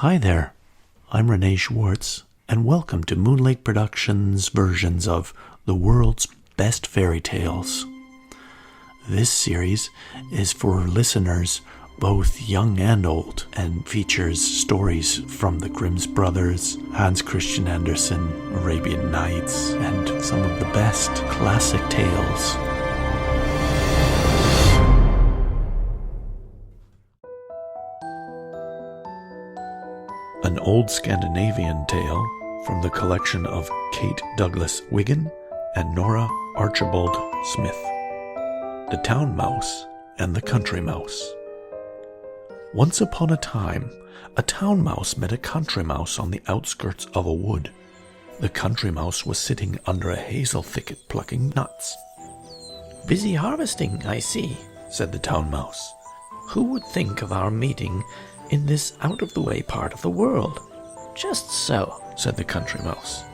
Hi there, I'm Renee Schwartz, and welcome to Moonlake Productions' versions of the world's best fairy tales. This series is for listeners both young and old, and features stories from the Grimm's Brothers, Hans Christian Andersen, Arabian Nights, and some of the best classic tales. An old Scandinavian tale from the collection of Kate Douglas Wiggin and Nora Archibald Smith. The Town Mouse and the Country Mouse. Once upon a time, a town mouse met a country mouse on the outskirts of a wood. The country mouse was sitting under a hazel thicket plucking nuts. "Busy harvesting, I see," said the town mouse. "Who would think of our meeting in this out-of-the-way part of the world?" "Just so," said the country mouse.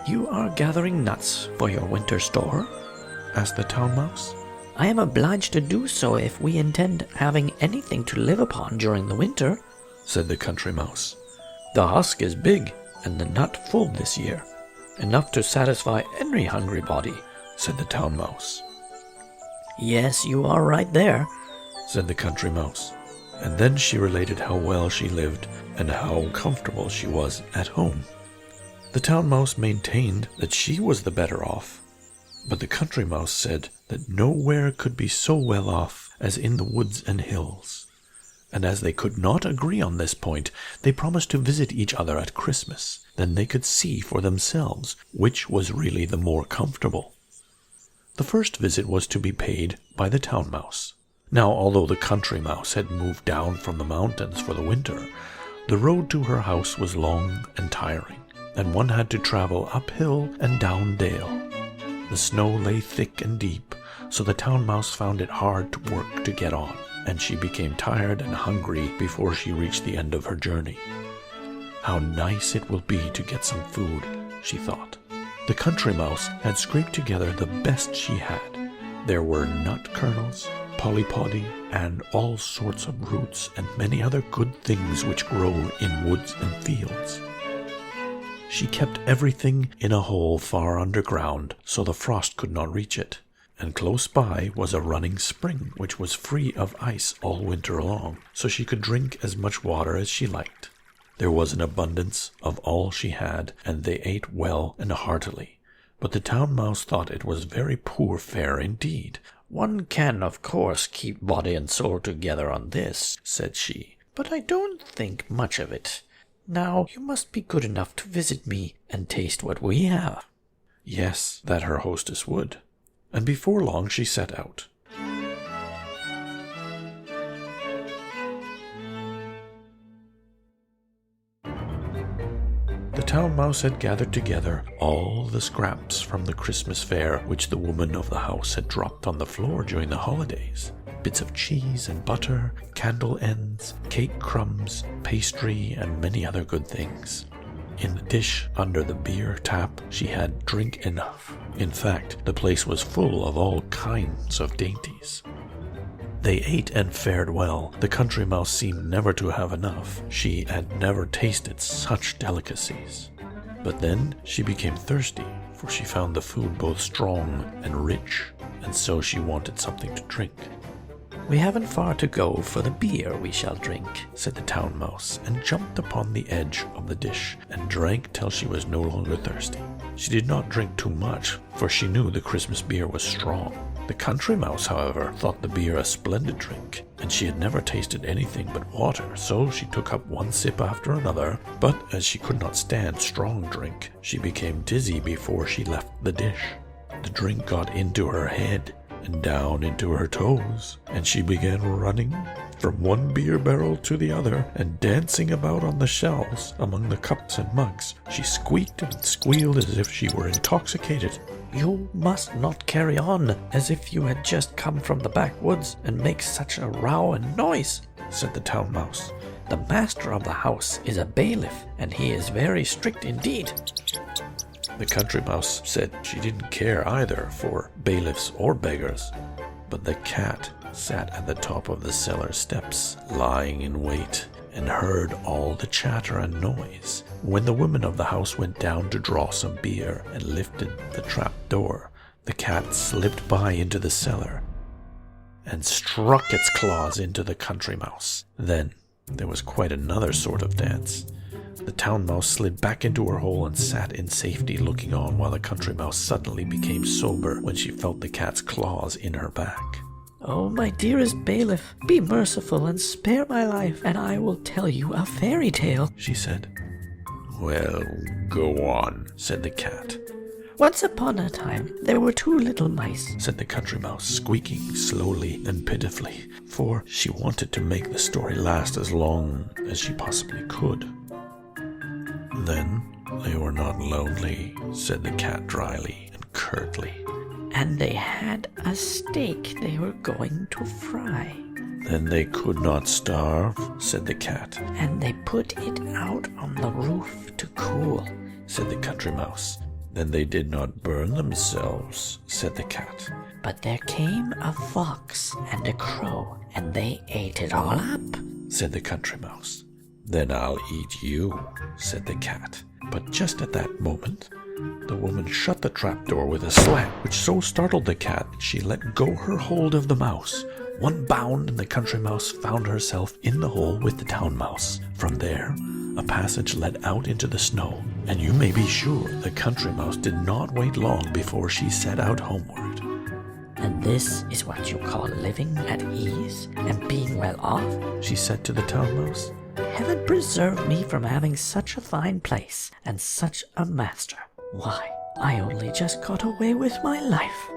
"You are gathering nuts for your winter store?" asked the town mouse. "I am obliged to do so if we intend having anything to live upon during the winter," said the country mouse. "The husk is big and the nut full this year, enough to satisfy any hungry body," said the town mouse. "Yes, you are right there," said the country mouse. And then she related how well she lived and how comfortable she was at home. The town mouse maintained that she was the better off, but the country mouse said that nowhere could be so well off as in the woods and hills. And as they could not agree on this point, they promised to visit each other at Christmas. Then they could see for themselves which was really the more comfortable. The first visit was to be paid by the town mouse. Now, although the country mouse had moved down from the mountains for the winter, the road to her house was long and tiring, and one had to travel uphill and down dale. The snow lay thick and deep, so the town mouse found it hard to work to get on, and she became tired and hungry before she reached the end of her journey. "How nice it will be to get some food," she thought. The country mouse had scraped together the best she had. There were nut kernels, polypody, and all sorts of roots and many other good things which grow in woods and fields. She kept everything in a hole far underground, so the frost could not reach it, and close by was a running spring which was free of ice all winter long, so she could drink as much water as she liked. There was an abundance of all she had, and they ate well and heartily, but the town mouse thought it was very poor fare indeed. "One can, of course, keep body and soul together on this," said she, "but I don't think much of it. Now, you must be good enough to visit me and taste what we have." Yes, that her hostess would, and before long she set out. The town mouse had gathered together all the scraps from the Christmas fare which the woman of the house had dropped on the floor during the holidays. Bits of cheese and butter, candle ends, cake crumbs, pastry, and many other good things. In the dish under the beer tap she had drink enough. In fact, the place was full of all kinds of dainties. They ate and fared well. The country mouse seemed never to have enough. She had never tasted such delicacies. But then she became thirsty, for she found the food both strong and rich, and so she wanted something to drink. "We haven't far to go for the beer we shall drink," said the town mouse, and jumped upon the edge of the dish and drank till she was no longer thirsty. She did not drink too much, for she knew the Christmas beer was strong. The country mouse, however, thought the beer a splendid drink, and she had never tasted anything but water, so she took up one sip after another, but as she could not stand strong drink, she became dizzy before she left the dish. The drink got into her head and down into her toes, and she began running from one beer barrel to the other and dancing about on the shelves among the cups and mugs. She squeaked and squealed as if she were intoxicated. "You must not carry on as if you had just come from the backwoods and make such a row and noise," said the town mouse. "The master of the house is a bailiff, and he is very strict indeed." The country mouse said she didn't care either for bailiffs or beggars, but the cat sat at the top of the cellar steps, lying in wait, and heard all the chatter and noise. When the woman of the house went down to draw some beer and lifted the trap door, the cat slipped by into the cellar and struck its claws into the country mouse. Then there was quite another sort of dance. The town mouse slid back into her hole and sat in safety looking on while the country mouse suddenly became sober when she felt the cat's claws in her back. "Oh, my dearest bailiff, be merciful and spare my life, and I will tell you a fairy tale," she said. "Well, go on," said the cat. "Once upon a time, there were 2 little mice," said the country mouse, squeaking slowly and pitifully, for she wanted to make the story last as long as she possibly could. "Then they were not lonely," said the cat dryly and curtly. "And they had a steak they were going to fry." "Then they could not starve," said the cat. "And they put it out on the roof to cool," said the country mouse. "Then they did not burn themselves," said the cat. "But there came a fox and a crow, and they ate it all up," said the country mouse. "Then I'll eat you," said the cat. But just at that moment, the woman shut the trapdoor with a slam, which so startled the cat she let go her hold of the mouse. One bound, and the country mouse found herself in the hole with the town mouse. From there, a passage led out into the snow, and you may be sure the country mouse did not wait long before she set out homeward. "And this is what you call living at ease and being well off?" she said to the town mouse. "Heaven preserve me from having such a fine place and such a master. Why, I only just got away with my life."